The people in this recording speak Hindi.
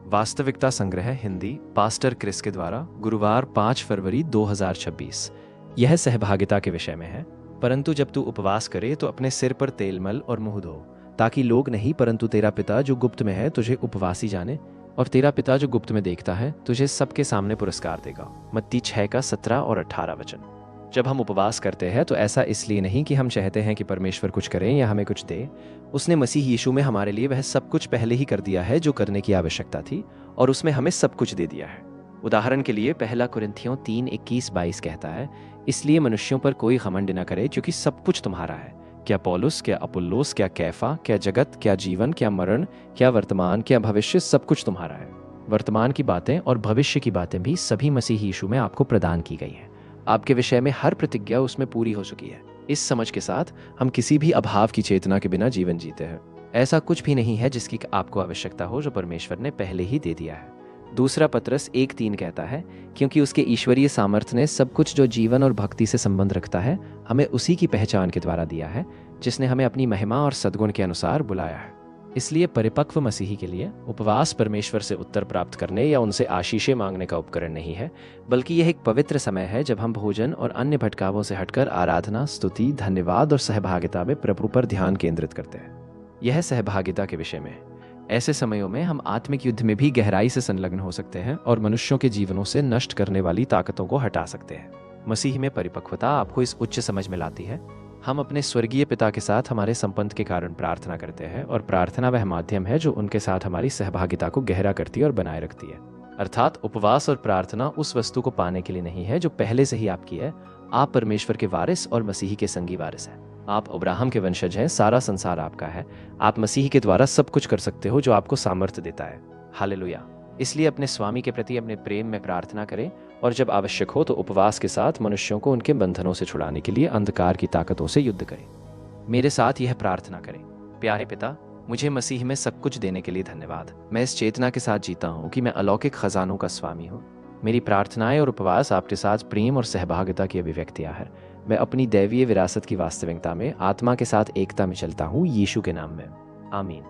वास्तविकता संग्रह हिंदी पास्टर क्रिस के द्वारा गुरुवार 5 फरवरी 2026। यह सहभागिता के विषय में है। परंतु जब तू उपवास करे तो अपने सिर पर तेल मल और मुंह धो, ताकि लोग नहीं परंतु तेरा पिता जो गुप्त में है तुझे उपवासी जाने, और तेरा पिता जो गुप्त में देखता है तुझे सबके सामने पुरस्कार देगा। मत्ती 6 का 17 और 18 वचन। जब हम उपवास करते हैं तो ऐसा इसलिए नहीं कि हम चाहते हैं कि परमेश्वर कुछ करें या हमें कुछ दे। उसने मसीह यीशु में हमारे लिए वह सब कुछ पहले ही कर दिया है जो करने की आवश्यकता थी, और उसमें हमें सब कुछ दे दिया है। उदाहरण के लिए 1 कुरिन्थियों 3:21-22 कहता है, इसलिए मनुष्यों पर कोई घमंड न करे, क्योंकि सब कुछ तुम्हारा है। क्या पौलुस, क्या अपुल्लोस, क्या कैफा, क्या जगत, क्या जीवन, क्या मरण, क्या वर्तमान, क्या भविष्य, सब कुछ तुम्हारा है। वर्तमान की बातें और भविष्य की बातें भी सभी मसीह यीशु में आपको प्रदान की गई हैं। आपके विषय में हर प्रतिज्ञा उसमें पूरी हो चुकी है। इस समझ के साथ हम किसी भी अभाव की चेतना के बिना जीवन जीते हैं। ऐसा कुछ भी नहीं है जिसकी आपको आवश्यकता हो, जो परमेश्वर ने पहले ही दे दिया है। दूसरा पत्रस 1:3 कहता है, क्योंकि उसके ईश्वरीय सामर्थ्य ने सब कुछ जो जीवन और भक्ति से संबंध रखता है हमें उसी की पहचान के द्वारा दिया है, जिसने हमें अपनी महिमा और सद्गुण के अनुसार बुलाया है। इसलिए परिपक्व मसीही के लिए उपवास परमेश्वर से उत्तर प्राप्त करने या उनसे आशीषें मांगने का उपकरण नहीं है, बल्कि यह एक पवित्र समय है जब हम भोजन और अन्य भटकावों से हटकर आराधना, स्तुति, धन्यवाद और सहभागिता में प्रभु पर ध्यान केंद्रित करते हैं। यह सहभागिता के विषय में ऐसे समयों में हम आत्मिक युद्ध में भी गहराई से संलग्न हो सकते हैं और मनुष्यों के जीवनों से नष्ट करने वाली ताकतों को हटा सकते हैं। मसीह में परिपक्वता आपको इस उच्च समझ में लाती है। हम अपने स्वर्गीय पिता के साथ हमारे संबंध के कारण प्रार्थना करते हैं, और प्रार्थना वह माध्यम है जो उनके साथ हमारी सहभागिता को गहरा करती है और बनाए रखती है। अर्थात उपवास और प्रार्थना उस वस्तु को पाने के लिए नहीं है जो पहले से ही आपकी है। आप परमेश्वर के वारिस और मसीह के संगी वारिस हैं। आप अब्राहम के वंशज हैं। सारा संसार आपका है। आप मसीह के द्वारा सब कुछ कर सकते हो जो आपको सामर्थ्य देता है। हालेलुया। इसलिए अपने स्वामी के प्रति अपने प्रेम में प्रार्थना करें, और जब आवश्यक हो तो उपवास के साथ मनुष्यों को उनके बंधनों से छुड़ाने के लिए अंधकार की ताकतों से युद्ध करें। मेरे साथ यह प्रार्थना करें। प्यारे पिता, मुझे मसीह में सब कुछ देने के लिए धन्यवाद। मैं इस चेतना के साथ जीता हूँ कि मैं अलौकिक खजानों का स्वामी हूँ। मेरी प्रार्थनाएं और उपवास आपके साथ प्रेम और सहभागिता की अभिव्यक्तियाँ हैं। मैं अपनी दैवीय विरासत की वास्तविकता में आत्मा के साथ एकता में चलता हूँ, यीशु के नाम में, आमीन।